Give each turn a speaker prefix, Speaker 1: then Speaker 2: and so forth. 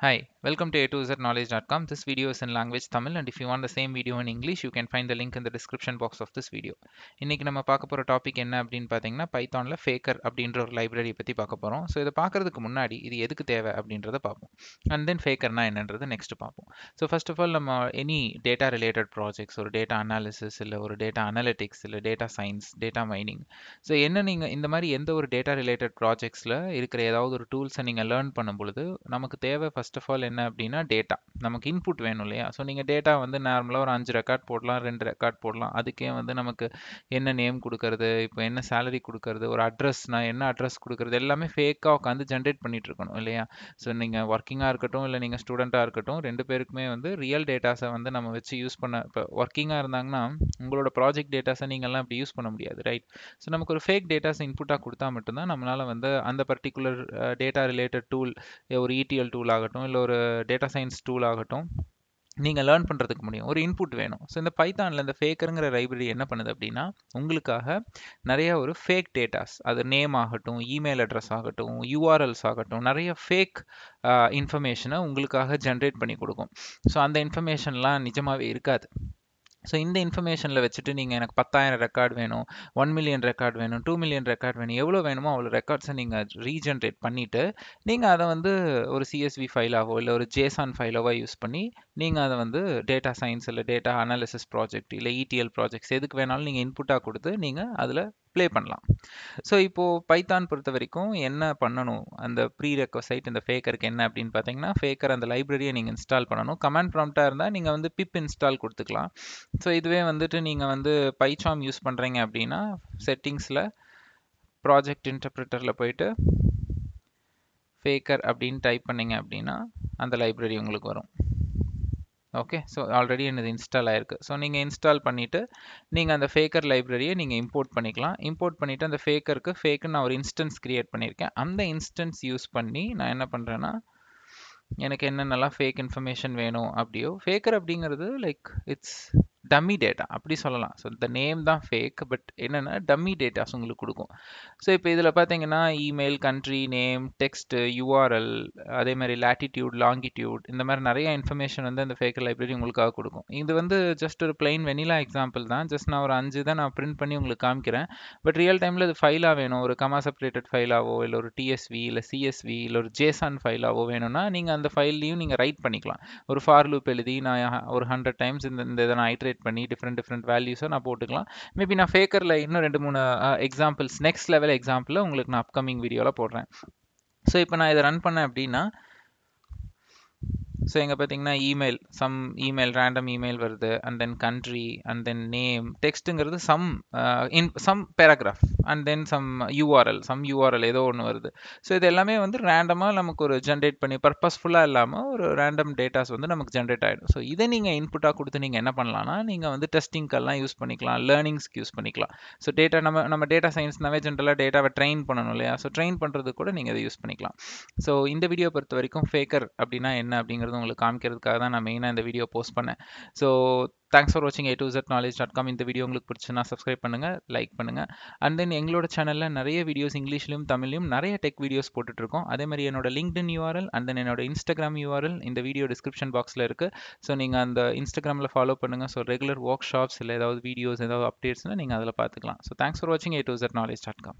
Speaker 1: Hi, welcome to a2zknowledge.com. This video is in language Tamil, and if you want the same video in English, you can find the link in the description box of this video. இன்னைக்கு நம்ம பார்க்க போற topic என்ன அப்படின்னு பார்த்தீங்கன்னா பைத்தான்ல ஃபேக்கர் அப்படின்ற ஒரு library பத்தி பார்க்க போறோம். ஸோ இதை பார்க்கறதுக்கு முன்னாடி இது எதுக்கு தேவை அப்படின்றத பார்ப்போம். அண்ட் தென் ஃபேக்கர்னா என்னன்றதை நெக்ஸ்ட் பார்ப்போம். ஸோ ஃபர்ஸ்ட் ஆஃப் ஆல் நம்ம எனி டேட்டா ரிலேட்டட் ப்ராஜெக்ட்ஸ், ஒரு டேட்டா அனாலிசிஸ் இல்லை ஒரு டேட்டா அனலிட்டிக்ஸ் இல்லை data science, data mining, so என்ன நீங்கள் இந்த மாதிரி எந்த ஒரு டேட்டா ரிலேட்டட் ப்ராஜெக்ட்ஸில் இருக்கிற ஏதாவது ஒரு டூல்ஸை நீங்கள் லேர்ன் பண்ணும் பொழுது நமக்கு தேவை ஃபர்ஸ்ட் ஆஃப் ஆல் என்ன அப்படின்னா டேட்டா. நமக்கு இன்புட் வேணும் இல்லையா? ஸோ நீங்கள் டேட்டா வந்து நார்மலாக ஒரு 5 ரெக்கார்ட் போடலாம், 2 ரெக்கார்ட் போடலாம். அதுக்கே வந்து நமக்கு என்ன நேம் கொடுக்கறது, இப்போ என்ன சேலரி கொடுக்கறது, ஒரு அட்ரஸ்னா என்ன அட்ரஸ் கொடுக்கறது, எல்லாமே ஃபேக்காக உட்காந்து ஜென்ரேட் பண்ணிட்டு இருக்கணும் இல்லையா? ஸோ நீங்கள் ஒர்க்கிங்காக இருக்கட்டும் இல்லை நீங்கள் ஸ்டூடெண்ட்டாக இருக்கட்டும், ரெண்டு பேருக்குமே வந்து ரியல் டேட்டாஸை வந்து நம்ம வச்சு யூஸ் பண்ண, இப்போ ஒர்க்கிங்காக இருந்தாங்கன்னா உங்களோட ப்ராஜெக்ட் டேட்டாஸை நீங்கள்லாம் இப்படி யூஸ் பண்ண முடியாது, ரைட்? ஸோ நமக்கு ஒரு ஃபேக் டேட்டாஸ் இன்புட்டாக கொடுத்தா மட்டும்தான் நம்மளால் வந்து அந்த பர்டிகுலர் டேட்டா ரிலேட்டட் டூல், ஒரு ETL டூல் ஆகட்டும் இல்லை ஒரு டேட்டா சயின்ஸ் டூல் ஆகட்டும், நீங்கள் லேர்ன் பண்ணுறதுக்கு முடியும். ஒரு இன்புட் வேணும். ஸோ இந்த பைத்தானில் இந்த ஃபேக்கருங்கிற லைப்ரரி என்ன பண்ணுது அப்படின்னா உங்களுக்காக நிறைய ஒரு ஃபேக் டேட்டாஸ், அது நேம் ஆகட்டும், இமெயில் அட்ரஸ் ஆகட்டும், URLs ஆகட்டும், நிறைய ஃபேக் இன்ஃபர்மேஷனை உங்களுக்காக ஜென்ரேட் பண்ணி கொடுக்கும். ஸோ அந்த இன்ஃபர்மேஷன்லாம் நிஜமாகவே இருக்காது. ஸோ இந்த இன்ஃபர்மேஷனில் வச்சுட்டு நீங்கள் எனக்கு 10,000 ரெக்கார்ட் வேணும், 1 மில்லியன் ரெக்கார்ட் வேணும், 2 மில்லியன் ரெக்கார்ட் வேணும், எவ்வளோ வேணுமோ அவ்வளோ ரெக்கார்ட்ஸை நீங்கள் ரீஜென்ரேட் பண்ணிவிட்டு நீங்கள் அதை வந்து ஒரு CSV ஃபைலாவோ இல்லை ஒரு JSON ஃபைலாவோ யூஸ் பண்ணி நீங்கள் அதை வந்து டேட்டா சயின்ஸ் இல்லை டேட்டா அனாலிசிஸ் ப்ராஜெக்ட் இல்லை ETL ப்ராஜெக்ட்ஸ் எதுக்கு வேணாலும் நீங்கள் இன்புட்டாக கொடுத்து நீங்கள் அதில் ப்ளே பண்ணலாம். ஸோ இப்போது பைத்தான் பொறுத்த வரைக்கும் என்ன பண்ணணும், அந்த ப்ரீ ரெக்வசைட் இந்த ஃபேக்கருக்கு என்ன அப்படின்னு பார்த்தீங்கன்னா, ஃபேக்கர் அந்த லைப்ரரியை நீங்கள் இன்ஸ்டால் பண்ணணும். கமாண்ட் ப்ராம்ப்டாக இருந்தால் நீங்கள் வந்து பிப் இன்ஸ்டால் கொடுத்துக்கலாம். ஸோ இதுவே வந்துட்டு நீங்கள் வந்து பைசாம் யூஸ் பண்ணுறீங்க அப்படின்னா செட்டிங்ஸில் ப்ராஜெக்ட் இன்டர்பிரிட்டரில் போயிட்டு ஃபேக்கர் அப்படின்னு டைப் பண்ணீங்க அப்படின்னா அந்த லைப்ரரி உங்களுக்கு வரும். ஓகே, ஸோ ஆல்ரெடி என்னது இன்ஸ்டால் ஆயிருக்கு. ஸோ நீங்கள் இன்ஸ்டால் பண்ணிவிட்டு நீங்கள் அந்த ஃபேக்கர் லைப்ரரியை நீங்கள் இம்போர்ட் பண்ணிக்கலாம். இம்போர்ட் பண்ணிவிட்டு அந்த ஃபேக்குன்னு நான் ஒரு இன்ஸ்டன்ஸ் கிரியேட் பண்ணியிருக்கேன். அந்த இன்ஸ்டன்ஸ் யூஸ் பண்ணி நான் என்ன பண்ணுறேன்னா, எனக்கு என்னென்னலாம் ஃபேக் இன்ஃபர்மேஷன் வேணும் அப்படியோ, ஃபேக்கர் அப்படிங்கிறது லைக் இட்ஸ் டம்மி டேட்டா அப்படி சொல்லலாம். ஸோ இந்த நேம் தான் ஃபேக், பட் என்னென்னா டம்மி டேட்டாஸ் உங்களுக்கு கொடுக்கும். ஸோ இப்போ இதில் பார்த்தீங்கன்னா email, country name, text, URL, அதே மாதிரி லேட்டிடியூட், லாங்கிடியூட், இந்த மாதிரி நிறைய இன்ஃபர்மேஷன் வந்து அந்த ஃபேக்கர் லைப்ரரி உங்களுக்காக கொடுக்கும். இது வந்து ஜஸ்ட் ஒரு பிளைன் வெனிலா எக்ஸாம்பிள் தான். ஜஸ்ட் நான் ஒரு 5 தான் நான் பிரிண்ட் பண்ணி உங்களுக்கு காமிக்கிறேன். பட் ரியல் டைமில் இது ஃபைலாக வேணும், ஒரு கமா செப்பரேட்டட் ஃபைலாவோ இல்லை ஒரு TSV இல்லை CSV இல்லை ஒரு JSON ஃபைலாவோ வேணும்னா நீங்கள் அந்த ஃபைல்லையும் நீங்கள் ரைட் பண்ணிக்கலாம். ஒரு ஃபார் லூப் எழுதி நான் ஒரு 100 டைம்ஸ் இந்த இதை நான் ஐட்ரேட் பண்ணி டிஃப்ரெண்ட் வேல்யூஸை நான் போட்டுக்கலாம். மேபி நான் ஃபேக்கரில் இன்னும் 2-3 எக்ஸாம்பிள்ஸ், நெக்ஸ்ட் லெவல் எக்ஸாம்பிள் உங்களுக்கு நான் அப்கமிங் வீடியோவில் போடுறேன். ஸோ இப்போ நான் இதை ரன் பண்ணேன் அப்படின்னா, ஸோ இங்கே பார்த்தீங்கன்னா இமெயில் ரேண்டம் இமெயில் வருது, and then country, and then name, டெக்ஸ்ட்டுங்கிறது some paragraph, and then some URL ஏதோ ஒன்று வருது. ஸோ இது எல்லாமே வந்து ரேண்டமாக நமக்கு ஒரு ஜென்ரேட் பண்ணி பர்பஸ்ஃபுல்லாக இல்லாமல் ஒரு ரேண்டம் டேட்டாஸ் வந்து நமக்கு ஜென்ரேட் ஆகிடும். ஸோ இதை நீங்கள் இன்புட்டாக கொடுத்து நீங்கள் என்ன பண்ணலாம்னா, நீங்கள் வந்து டெஸ்டிங்க்கெல்லாம் யூஸ் பண்ணிக்கலாம், லேர்னிங்ஸ்க்கு யூஸ் பண்ணிக்கலாம். ஸோ டேட்டா நம்ம டேட்டா சயின்ஸ்னாவே ஜென்ரலாக டேட்டாவை ட்ரெயின் பண்ணணும் இல்லையா? ஸோ ட்ரெயின் பண்ணுறது கூட நீங்கள் இதை யூஸ் பண்ணிக்கலாம். ஸோ இந்த வீடியோ பொறுத்த வரைக்கும் ஃபேக்கர் அப்படின்னா என்ன அப்படிங்கிறது உங்களுக்கு காமிக்கிறதுக்காக தான் நான் மெயினாக இந்த வீடியோ போஸ்ட் பண்ணேன். ஸோ தேங்க்ஸ் ஃபார் வாட்சிங் a2zknowledge.com. இந்த வீடியோ உங்களுக்கு பிடிச்சுன்னா சப்ஸ்கிரைப் பண்ணுங்கள், லைக் பண்ணுங்கள். அண்ட் தென் எங்களோட சேனலில் நிறைய வீடியோஸ் இங்கிலீஷ்லையும் தமிழ்லையும் நிறைய டெக் வீடியோஸ் போட்டுட்ருக்கோம். அதே மாதிரி என்னோட LinkedIn URL அண்ட் தென் என்னோட Instagram URL இந்த வீடியோ டிஸ்கிரிப்ஷன் பாக்ஸில் இருக்குது. ஸோ நீங்கள் அந்த இன்ஸ்டாகிராமில் ஃபாலோ பண்ணுங்கள். ஸோ ரெகுலர் ஒர்க் ஷாப்ஸ் இல்லை ஏதாவது வீடியோஸ் ஏதாவது அப்டேட்ஸ்னால் நீங்கள் அதில் பார்த்துக்கலாம். ஸோ தேங்க்ஸ் ஃபார் வாட்சிங் a2zknowledge.com.